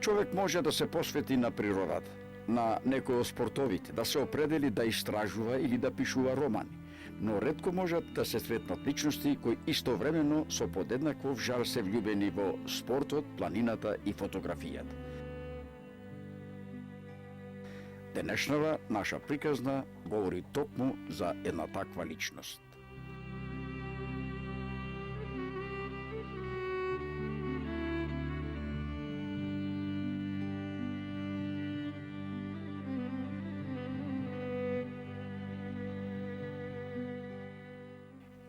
Човек може да се посвети на природата, на некој од спортовите, да се определи да истражува или да пишува романи, но ретко можат да се сретнат личности кои истовремено со подеднаков жар се влюбени во спортот, планината и фотографијата. Денешнава наша приказна говори токму за една таква личност.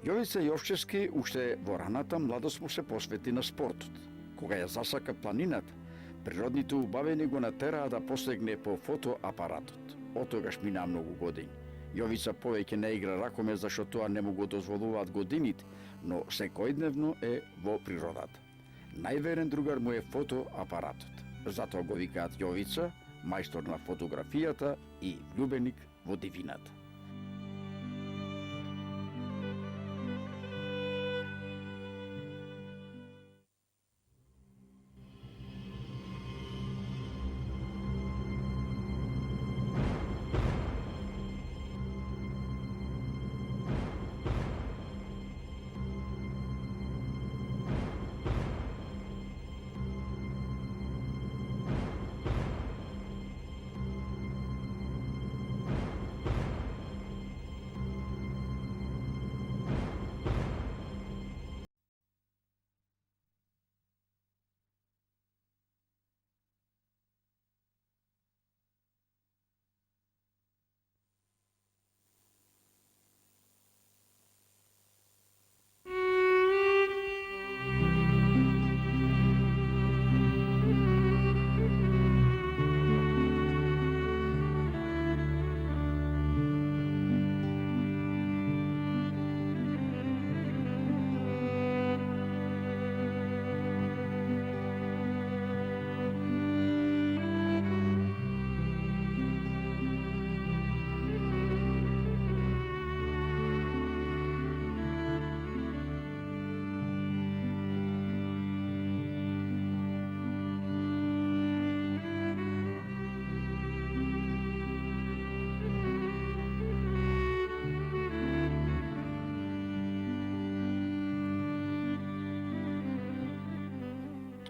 Јовица Јовчевски уште во раната младост му се посвети на спортот. Кога ја засака планината, природните убавени го натераа да посегне по фотоапаратот. Отогаш минаа многу години. Јовица повеќе не игра ракомет зашто тоа не му го дозволуваат годините, но секојдневно е во природата. Најверен другар му е фотоапаратот. Затоа го викаат Јовица, мајстор на фотографијата и влюбеник во дивината.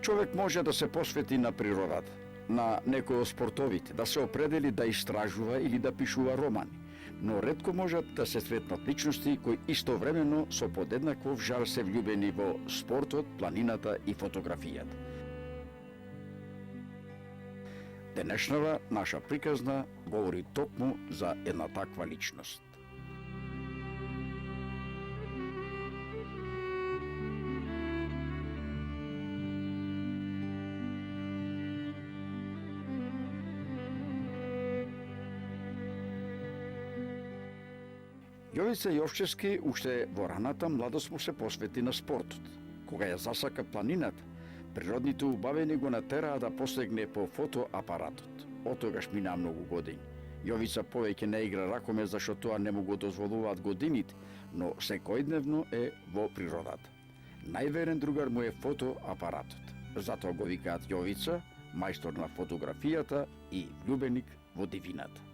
Човек може да се посвети на природата, на некој од спортовите, да се определи да истражува или да пишува романи, но ретко можат да се сретнат личности кои истовремено со подеднаков жар се влюбени во спортот, планината и фотографијата. Денешнава наша приказна говори токму за една таква личност. Јовица Јовчевски уште во раната младост му се посвети на спортот. Кога ја засака планината, природните убавени го натераа да посегне по фотоапаратот. Отогаш минаа многу години. Јовица повеќе не игра ракомет зашто тоа не му го дозволуваат годините, но секојдневно е во природата. Најверен другар му е фотоапаратот. Затоа го викаат Јовица, мајстор на фотографијата и влюбеник во дивината.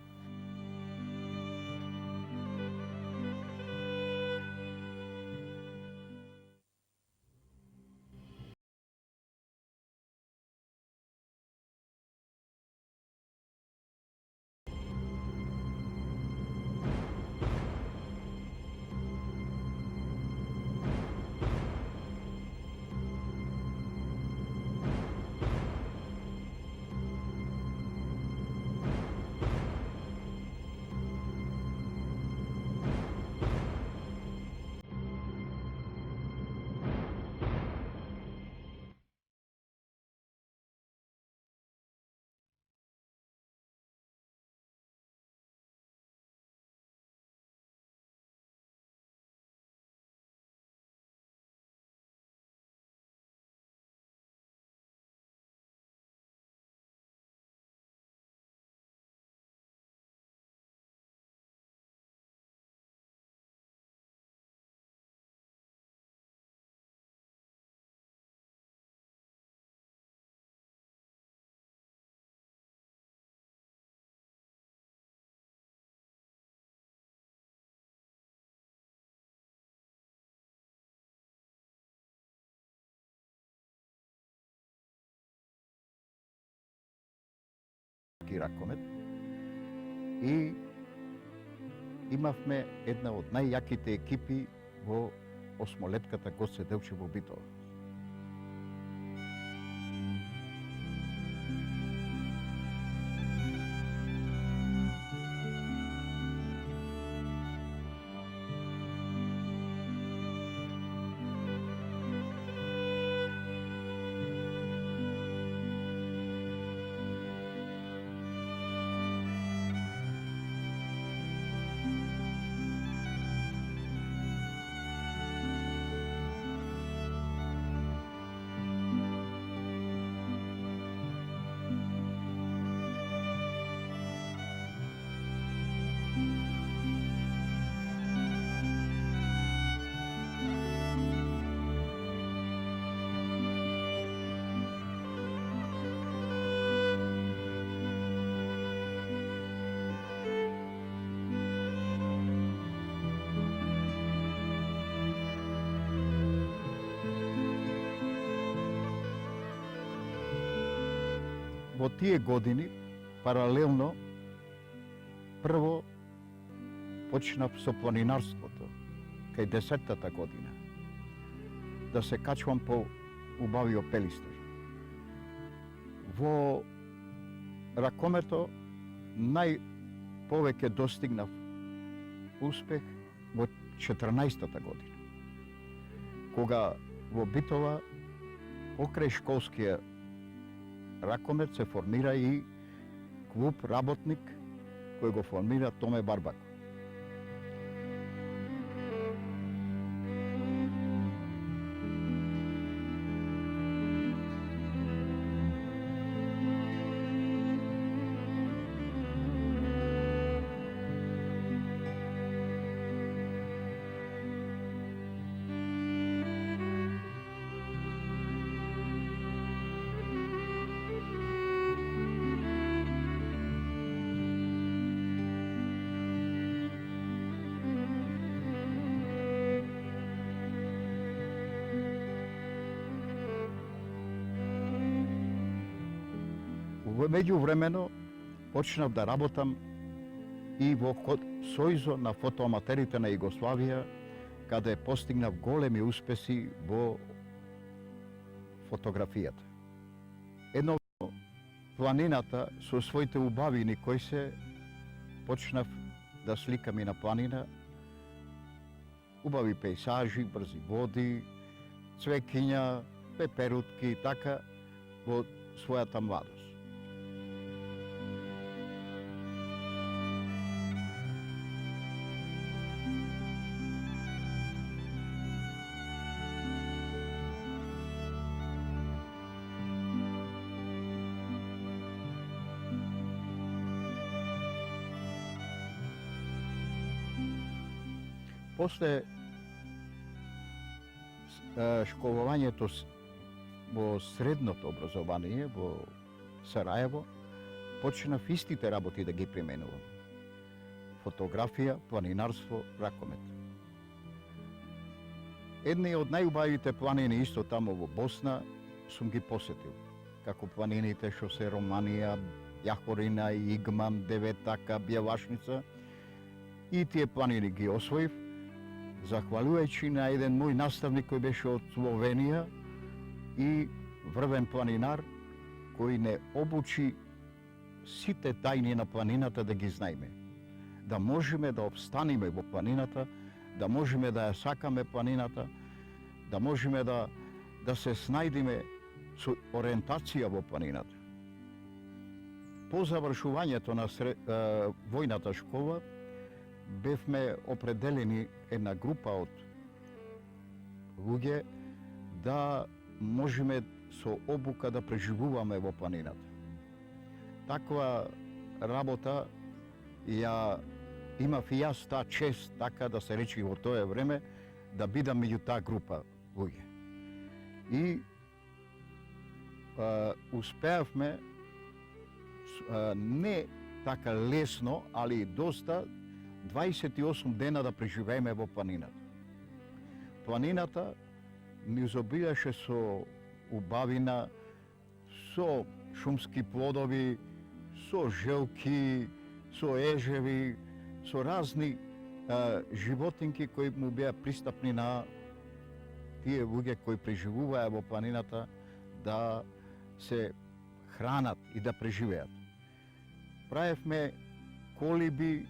и ракомет. И имавме една од најјаките екипи во осмолетката Гоце Делчев во Битола. Во тие години, паралелно, прво почнав со планинарството, кај 10-тата година, да се качвам по убави опелистови. Во ракомето најповеќе достигнав успех во 14-тата година, кога во Битола, покрај школскиот ракомет се формира и клуб работник кој го формира Томе Барбако. Во меѓувремено почнав да работам и во Сојузот на фотоаматерите на Југославија, каде постигнав големи успеси во фотографијата. Едно планината со своите убавини кои се почнав да сликам и на планина, убави пейсажи, брзи води, цвекиња, пеперутки, така во својата младост. После школувањето во средното образование во Сарајево, почнав истите работи да ги применувам. Фотографија, планинарство, ракомет. Едни од најубавите планини исто тамо во Босна сум ги посетил, како планините што се Романија, Јахорина, Игман, Деветака, Бјелашница. И тие планини ги освоив, захвалувајќи на еден мој наставник кој беше од Словенија и врвен планинар, кој не обучи сите тајни на планината да ги знаеме. Да можеме да обстанеме во планината, да можеме да ја сакаме планината, да можеме да се снајдеме со ориентација во планината. По завршувањето на војната школа, бевме определени една група од луѓе да можеме со обука да преживуваме во планината. Таква работа ја имав и јас таа чест, така да се речи во тоа време, да бидам меѓу таа група луѓе. И успеавме не така лесно, али доста 28 дена да преживееме во планината. Планината ни изобилеше со убавина, со шумски плодови, со со желки, со ежеви, со разни животинки кои му беа пристапни на тие луѓе кои преживуваа во планината да се хранат и да преживеат. Правевме колиби,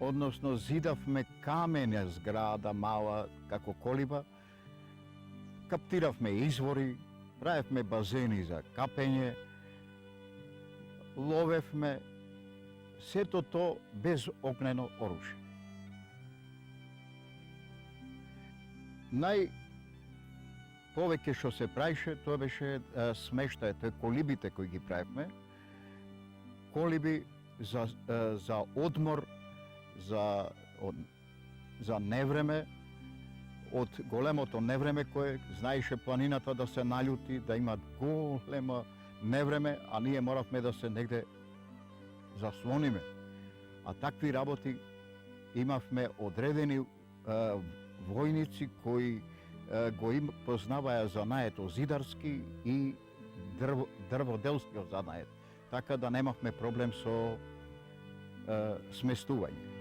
односно зидавме камена зграда мала како колиба, каптиравме извори, правевме базени за капење, ловевме, сето то без огнено оружје. Повеќе што се правише, тоа беше смештајте, колибите кои ги правевме. Колиби за одмор, за невреме, од големото невреме кое знаеше планината да се наљути, да има големо невреме, а ние моравме да се негде заслониме. А такви работи имавме одредени војници кои го познаваја занаето зидарски и дрводелскиот занает, така да немавме проблем со сместување.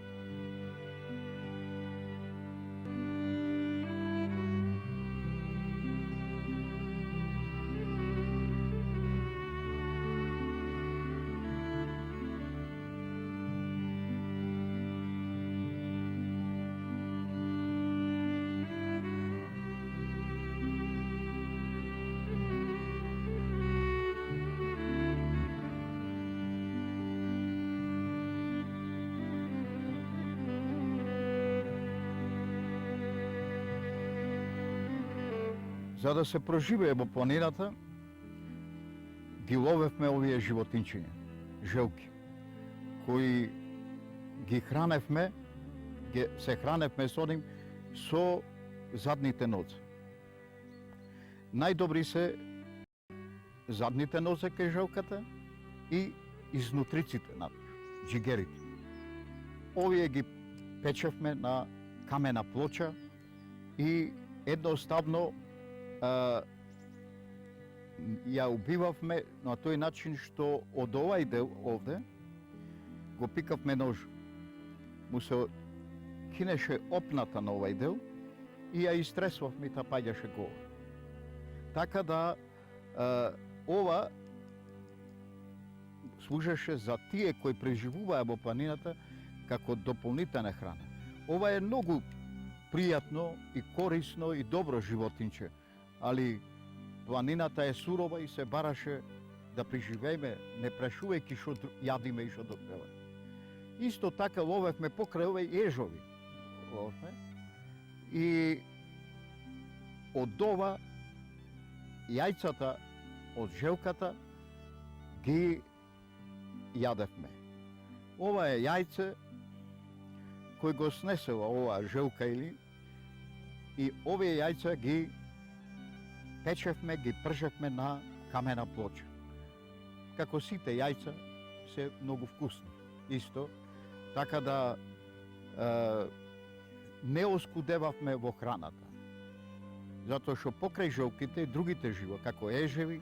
За да се проживее во планината, ги ловевме овие животинчиња, желки, кои ги храневме, се храневме со ним со задните нозе. Најдобри се задните нозе кај желката и изнутриците на джигерите. Овие ги печевме на камена плоча и едноставно ја убивавме на тој начин што од овај дел овде го пикавме нож. Му се кинеше опната на овај дел и ја истресвавме и та паѓаше гола. Така да ова служеше за тие кои преживуваа во планината како дополнителна храна. Ова е многу пријатно и корисно и добро животинче, али планината е сурова и се бараше да преживееме, не прашувајќи што јадиме и што допиваме. Исто така ловевме покрај овој ежови. Ловевме. И од ова јајцата од желката ги јадевме. Ова е јајце кој го снесела оваа желка и овие јајца ги печевме, ги пржевме на камена плоча. Како сите јајца се многу вкусни. Исто, така да не оскудевавме во храната. Затоа што покрај желките и другите живо, како ежеви,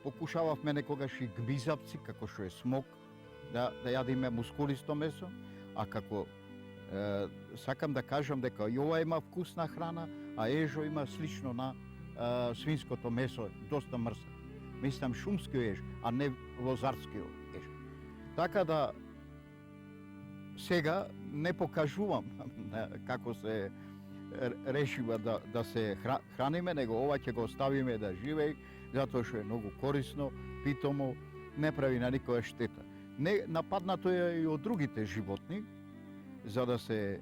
покушававме некогаш и гмизавци, како што е смок, да јадиме мускулисто месо, а како сакам да кажам дека и ова има вкусна храна, а ежо има слично на свинското месо, доста мрсо. Мислам шумски еж, а не лозарски еж. Така да сега не покажувам како се решива да се храниме, него ова ќе го оставиме да живее, затоа што е многу корисно, питомо, не прави на никоја штета. Не нападнато е и од другите животни, за да се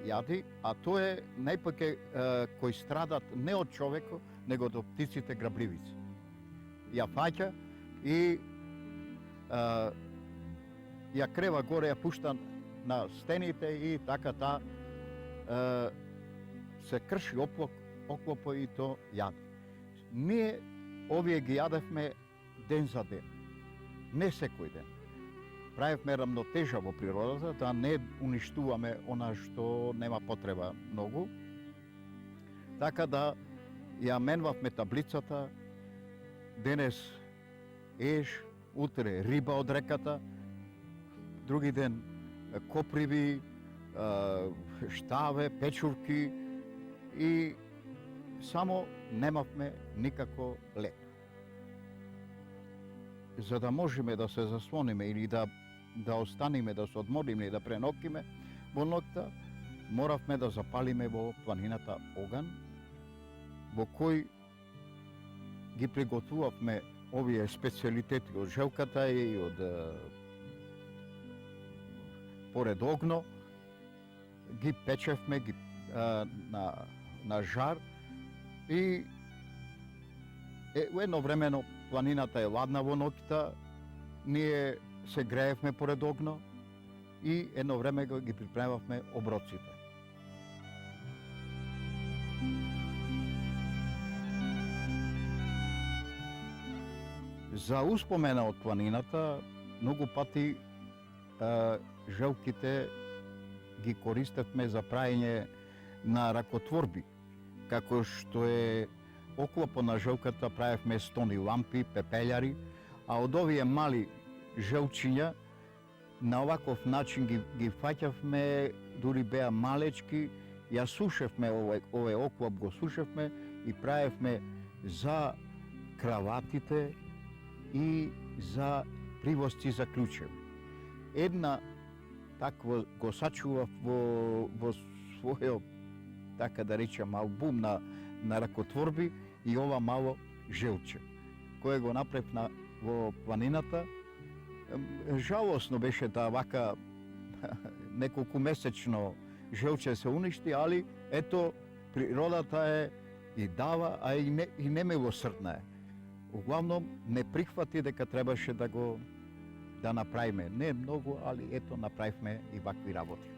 јади, а тоа е најпаќе кои страдат не од човекот, него од птиците грабливици. Ја фаќа и ја крева горе, ја пушта на стените и така се крши оклопо и то јади. Ние овие ги јадевме ден за ден, не секој ден. Правевме рамнотежа во природата, да не уништуваме она што нема потреба многу. Така да ја менвавме таблицата, денес еж, утре риба од реката, други ден коприви, штаве, печурки и само немавме никако леп. За да можеме да се заслониме или да останеме, да се одмориме и да пренокиме во ноќта, моравме да запалиме во планината оган, во кој ги приготвувавме овие специјалитети од желката и од поред огно, ги печевме на жар и едновремено планината е ладна во ноќта, ние се греевме поред огно и едно време ги припремавме оброците. За успомена од планината, многу пати желките ги користевме за праење на ракотворби, како што е оклопо на желката правевме стони лампи, пепелјари, а од овие мали желчиња на оваков начин ги фаќавме, дури беа малечки, ја сушевме овој оклоп, го сушевме и правевме за краватите и за привозци за клучеви. Една такво го сачував во својот, така да речем, албум на ракотворби и ова мало желче, кое го направив во планината. Жалосно беше да вака неколку месечно желче се уништи, али ето природата е и дава, а и немилосрдна е. Углавном не прихвати дека требаше да направиме. Не многу, али ето направивме и вакви работи.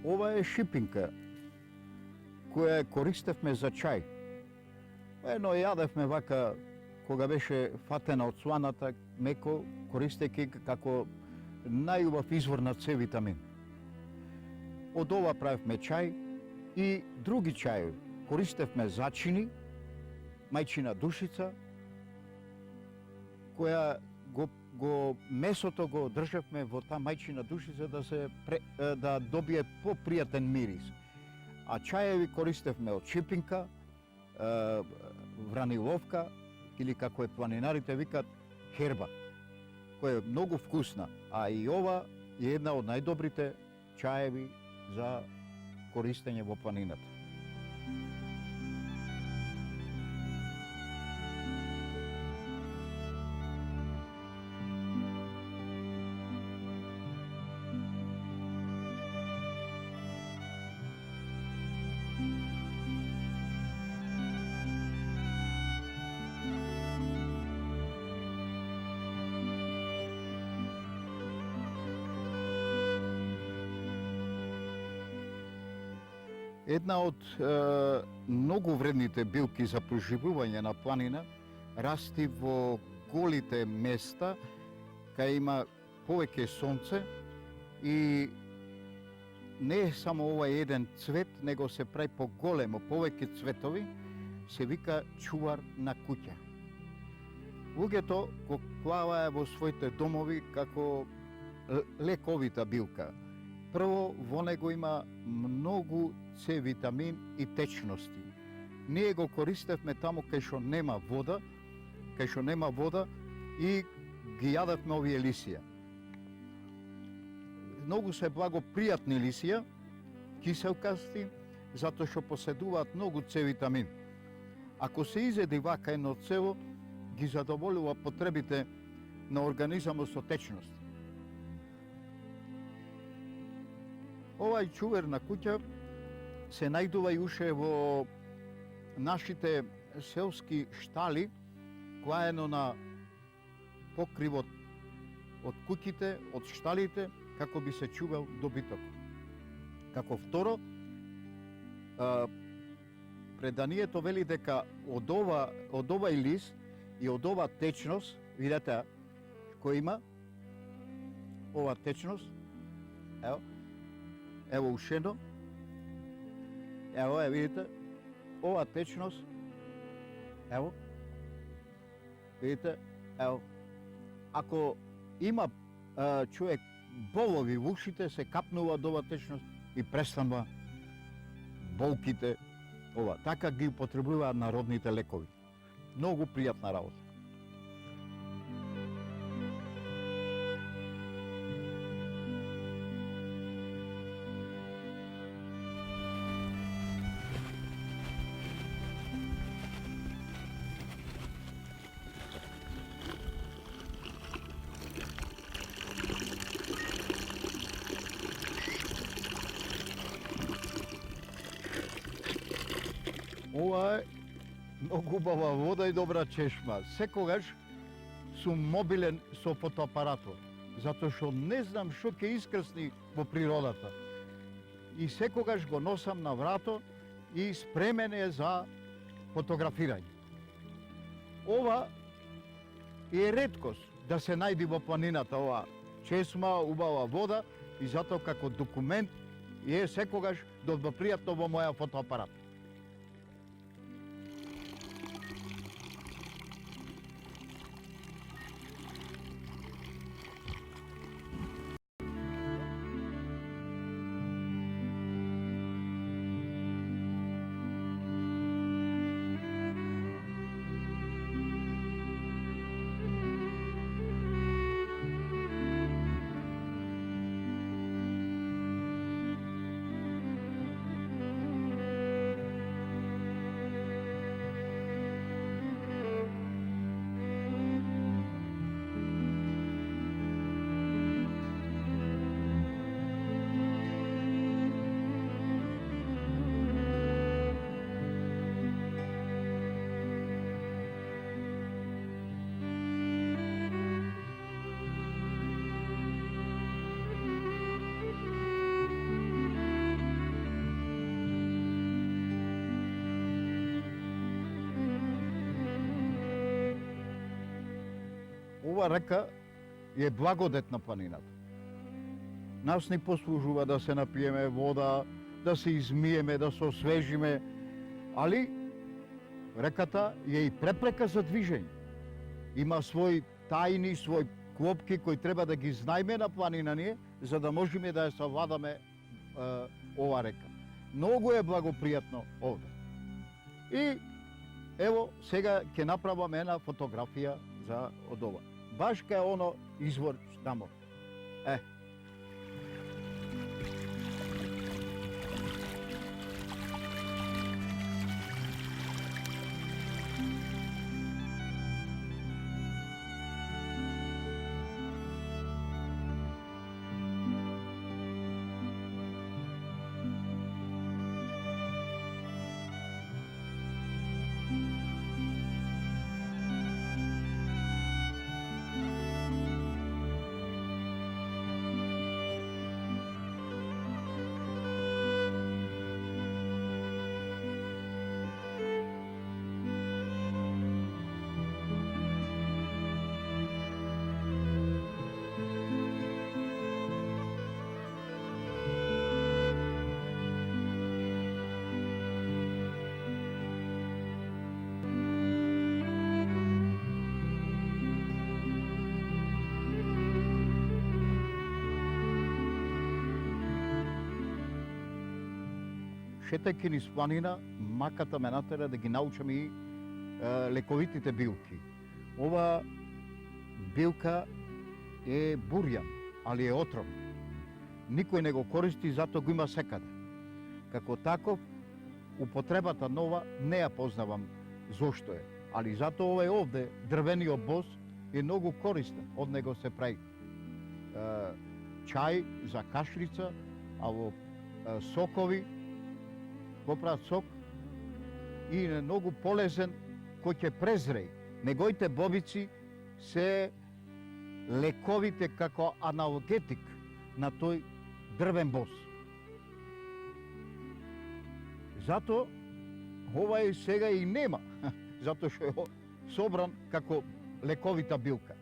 Ова е шипинка, која користевме за чај. Едно јадевме вака, кога беше фатена од сланата, меко, користејќи како најубав извор на С витамин. Од ова правевме чај и други чајови. Користевме зачини, мајчина душица, која месото го државме во таа мајчина душица да добие попријатен мирис. А чајеви користевме од шипинка, враниловка или како планинарите викат херба, која е многу вкусна, а и ова е една од најдобрите чаеви за користење во планината. Една од многу вредните билки за преживување на планина расти во голите места, кај има повеќе сонце и не е само овај еден цвет, него се прави поголемо, повеќе цветови, се вика чувар на куќа. Луѓето го плаваа во своите домови како лековита билка. Прво, во него има многу С витамин и течности. Ние го користевме таму кај што нема вода и ги јадевме овие лисија. Многу се благопријатни лисија, киселкасти, затоа што поседуваат многу С витамин. Ако се изеди вака едно цево, ги задоволува потребите на организамот со течности. Овај чувар на куќа се најдува и уште во нашите селски штали, клаено на покривот од куќите, од шталите, како би се чувал добиток. Како второ, преданието вели дека од овај лист И од ова течност, видете, кој има ова течност, ево ушено, ево видите, ова течност, ево, видите, ево, ако има човек болови во ушите, се капнува од ова течност и престанува болките, ова. Така ги употребуваат народните лекови. Многу пријатна работа. Ова е многу убава вода и добра чешма. Секогаш сум мобилен со фотоапаратот, затоа што не знам што ќе искрсни во природата. И секогаш го носам на врато и спремен е за фотографирање. Ова е реткост да се најди во планината, ова чесма, убава вода, и затоа како документ е секогаш добропријатно во моја фотоапарат. Ова река е благодет на планината. Нас ни послужува да се напиеме вода, да се измиеме, да се освежиме, али реката е и препрека за движење. Има своји тајни, своји клопки кои треба да ги знаеме на планина ние, за да можеме да ја савладаме ова река. Многу е благопријатно овде. И ево сега ќе направам една фотографија за од ова. Баш кај оно извор тамо. Шетајќи низ планина, маката ме натера да ги научам и лековитите билки. Ова билка е бурјан, али е отровна. Никој не го користи, затоа го има секаде. Како таков, употребата нова не ја познавам зошто е, али затоа ова е овде, дрвениот бос, е многу користен. Од него се прави чај за кашлица, а во сокови, го прават сок и е многу полезен кој ќе презреи. Неговите бобици се лековите како аналгетик на тој дрвен бос. Зато ова и сега и нема, затоа што собран како лековита билка.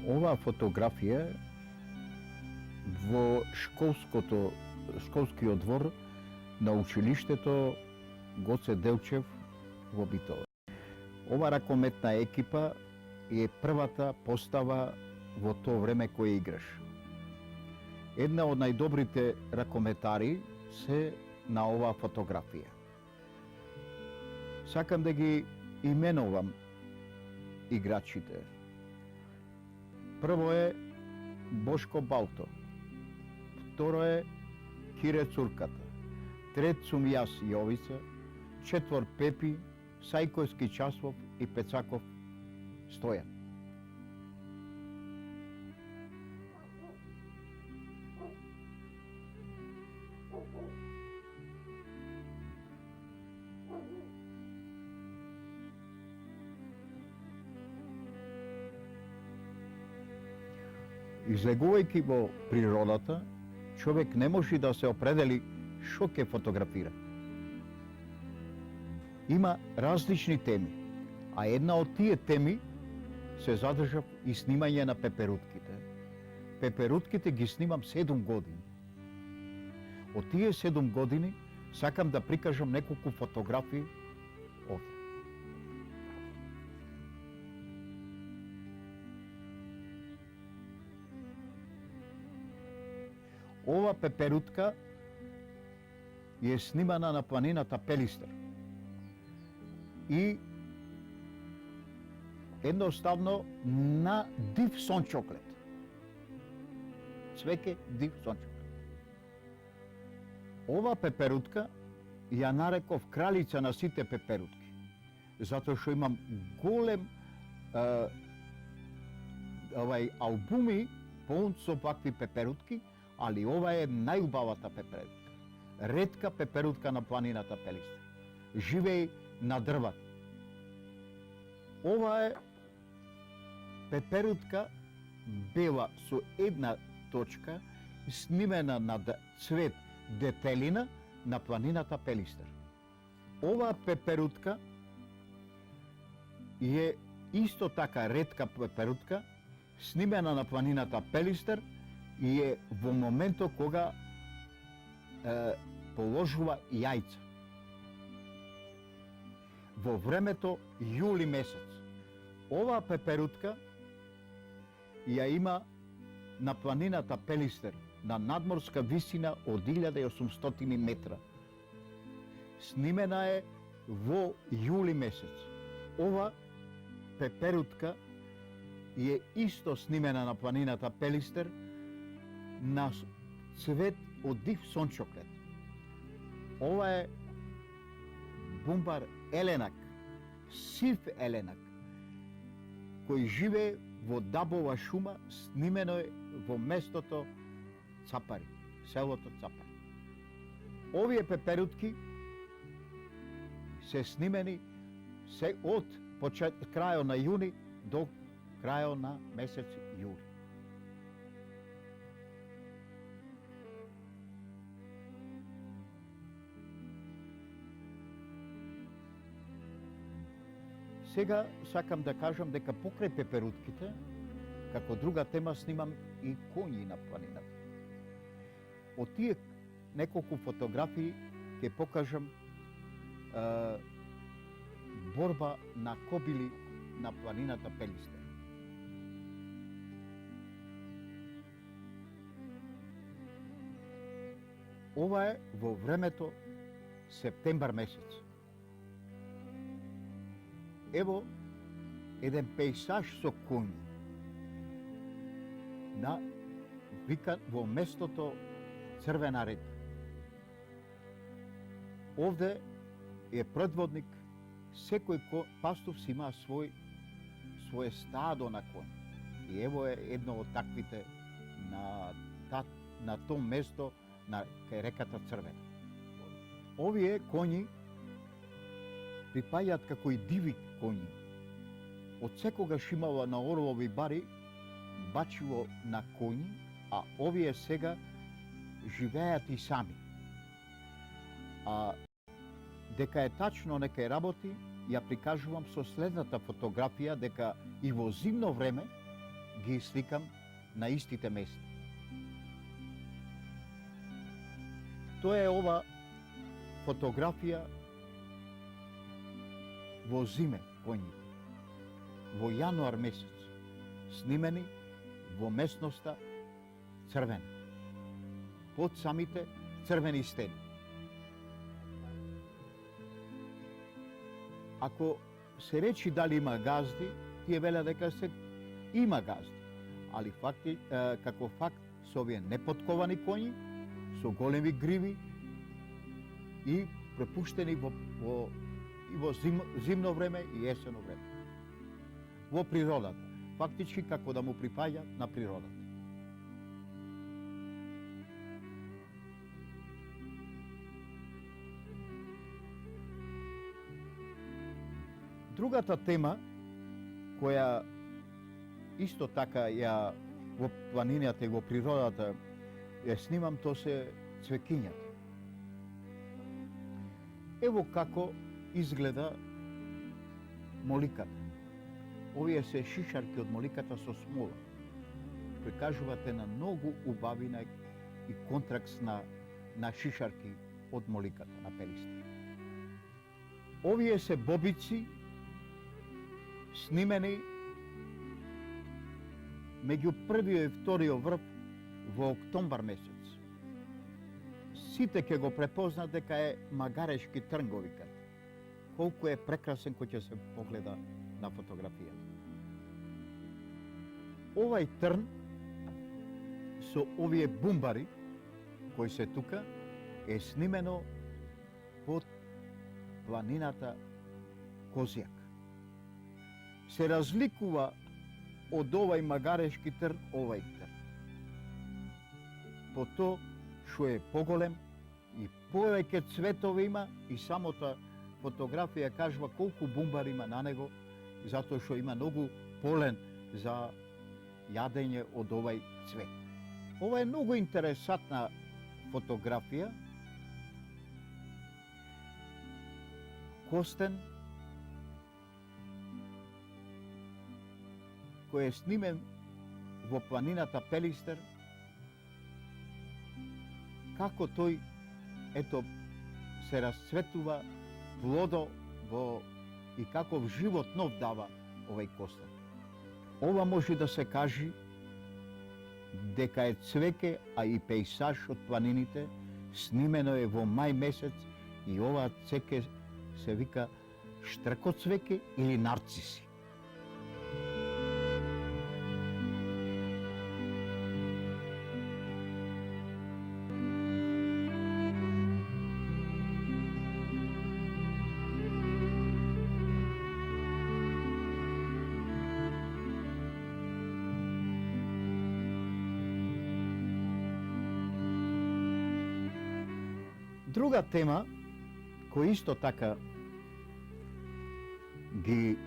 Оваа фотографија во школскиот двор на училиштето Гоце Делчев во Битола. Ова ракометна екипа е првата постава во тоа време кој играш. Една од најдобрите ракометари се на оваа фотографија. Сакам да ги именувам играчите. Прво е Бошко Балто, второ е Кире Цурката, трет сум јас Јовица, четвор Пепи, Сајковски Часлов и Пецаков Стојан. Излегувајќи во природата, човек не може да се определи што ќе фотографира. Има различни теми, а една од тие теми се задржав и снимање на пеперутките. Пеперутките ги снимам 7 години. Од тие 7 години сакам да прикажам неколку фотографии овде. Ова пеперутка е снимана на планината Пелистер. И едноставно на див сончоклет. Цвеќе див сончоклет. Ова пеперутка ја нареков кралица на сите пеперутки. Затоа што имам голем албуми полн со вакви пеперутки, али ова е најубавата пеперутка. Ретка пеперутка на планината Пелистер. Живеи на дрва. Ова е пеперутка бела со една точка, снимена на цвет детелина на планината Пелистер. Оваа пеперутка е исто така ретка пеперутка, снимена на планината Пелистер и е во моментот кога положува јајца. Во времето јули месец. Оваа пеперутка ја има на планината Пелистер на надморска висина од 1800 метра. Снимена е во јули месец. Ова пеперутка е исто снимена на планината Пелистер на цвет од див сончоклет. Ова е бумбар еленак, сив еленак, кој живее во дабова шума, снимено е во местото Цапари, селото Цапари. Овие пеперутки се снимени се од крајот на јуни до крајот на месец јули. Сега сакам да кажам дека покрај пеперутките, како друга тема, снимам и коњи на планината. Од тие неколку фотографии ќе покажам борба на кобили на планината Пелистер. Ова е во времето септембар месец. Ево еден пейсаж со коњи. Вика во местото Црвена река. Овде е предводник, секој пастов си има свое стадо на коњи. И ево е едно од таквите на тоа место кај реката Црвена. Овие коњи припаѓаат како и диви коњи. Од секогаш имала на орлови бари бачиво на коњи, а овие сега живеат и сами. А дека е тачно некај работи, ја прикажувам со следната фотографија, дека и во зимно време ги сликам на истите места. Тоа е ова фотографија во зиме коњите, во јануар месец, снимени во местноста Црвена, под самите црвени стени. Ако се речи дали има газди, тие велат дека се има газди, али како факт се овие непотковани коњи, со големи гриви и препуштени во зимно време и есено време. Во природата, фактички како да му припаѓа на природата. Другата тема, која исто така ја во планината и во природата ја снимам, тоа се цвекињата. Ево како изгледа моликата. Овие се шишарки од моликата со смола. Прикажувате на многу убавина и контракс на шишарки од моликата на пелистер. Овие се бобици снимени меѓу првиот и вториот врв во октомбар месец. Сите ќе го препознат дека е магарешки трн, го викат. Колку е прекрасен кој ќе се погледа на фотографијата. Овај трн со овие бумбари кои се тука е снимено под планината Козјак. Се разликува од овај магарешки трн, овај трн. По тоа што е поголем и повеќе цветови има, и самата фотографија кажува колку бумбари има на него, затоа што има многу полен за јадење од овај цвет. Ова е многу интересантна фотографија. Костен, кој е снимен во планината Пелистер, како тој се расцветува плодо и каков живот нов дава овај костен. Ова може да се каже дека е цвеќе, а и пейсаж од планините, снимено е во мај месец и ова цвеќе се вика штркоцвеќе или нарциси. Друга тема, која исто така ги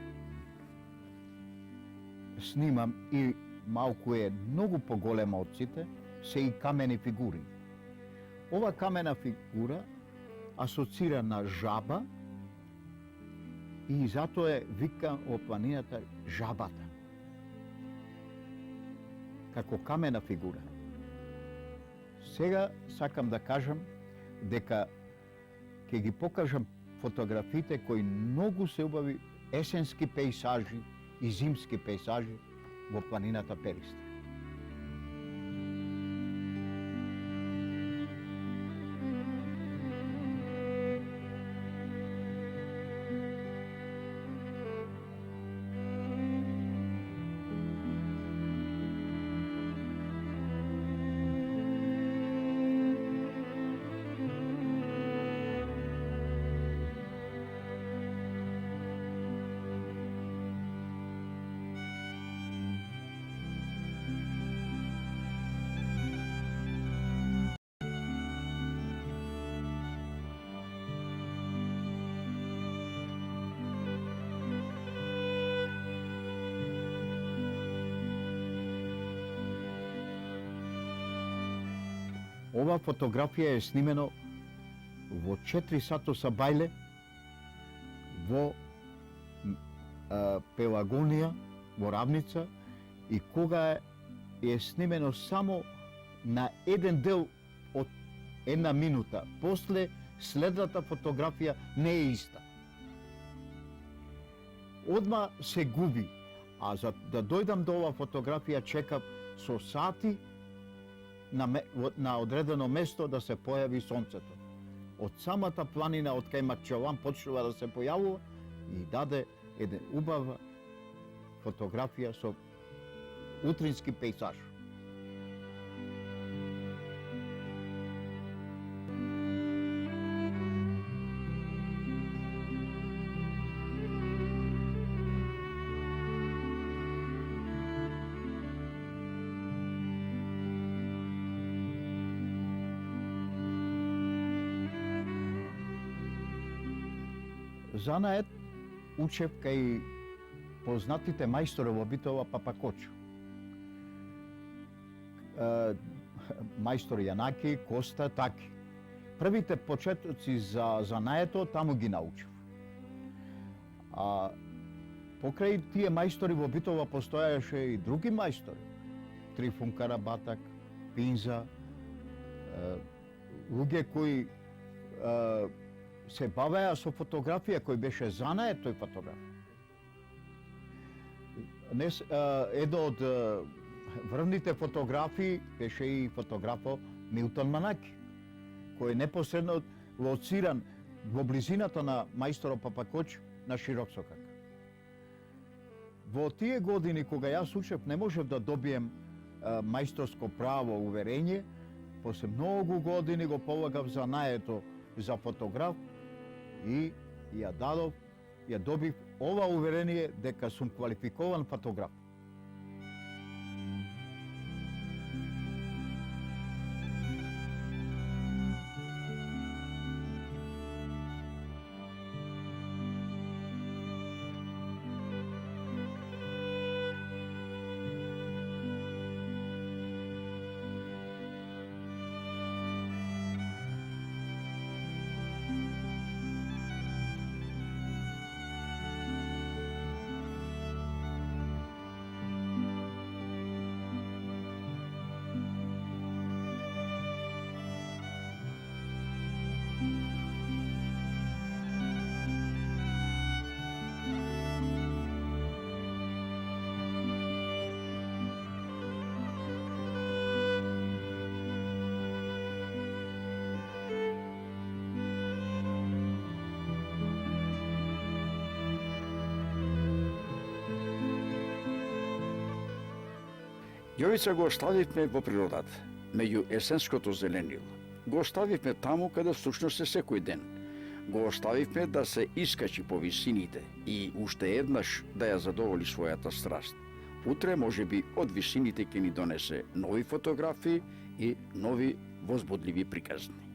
снимам и малку е многу поголема од сите, се и камени фигури. Ова камена фигура асоцира на жаба и затоа е вика во планината жабата. Како камена фигура. Сега сакам да кажам дека ќе ги покажам фотографите кои многу се убави есенски пейсажи и зимски пейсажи во планината Пелистер. Ова фотографија е снимено во 4 сато са бајле во Пелагонија, во Равница, и кога е снимено само на еден дел од една минута. После следната фотографија не е иста. Одма се губи, а за да дојдам до ова фотографија чекав со сати на одредено место да се појави сонцето. Од самата планина од кај Макчеван почнува да се појавува и даде еден убава фотографија со утрински пејзаж. Занает учев кај познатите мајстори во Битола Папакочо. Мајстор Јанаки, Коста, таки. Првите почетоци за занаето таму ги научив. А покрај тие мајстори во Битола постојаше и други мајстори. Трифун Карабатак, Пинза, луѓе кои се бавеа со фотографија, кој беше занает тој фотограф. Едно од врвните фотографии беше и фотографо Милтон Манаки, кој е непосредно лоциран во близината на мајсторот Папакоч на Широк Сокак. Во тие години кога јас учев не можев да добием мајсторско право уверење, после многу години го полагав занаето за фотограф и ја добив ова уверение дека сум квалификован фотограф. Јовица го оставивме во природата, меѓу есенското зеленило. Го оставивме таму каде всушност е секој ден. Го оставивме да се искачи по висините и уште еднаш да ја задоволи својата страст. Утре можеби од висините ќе ни донесе нови фотографии и нови возбудливи приказни.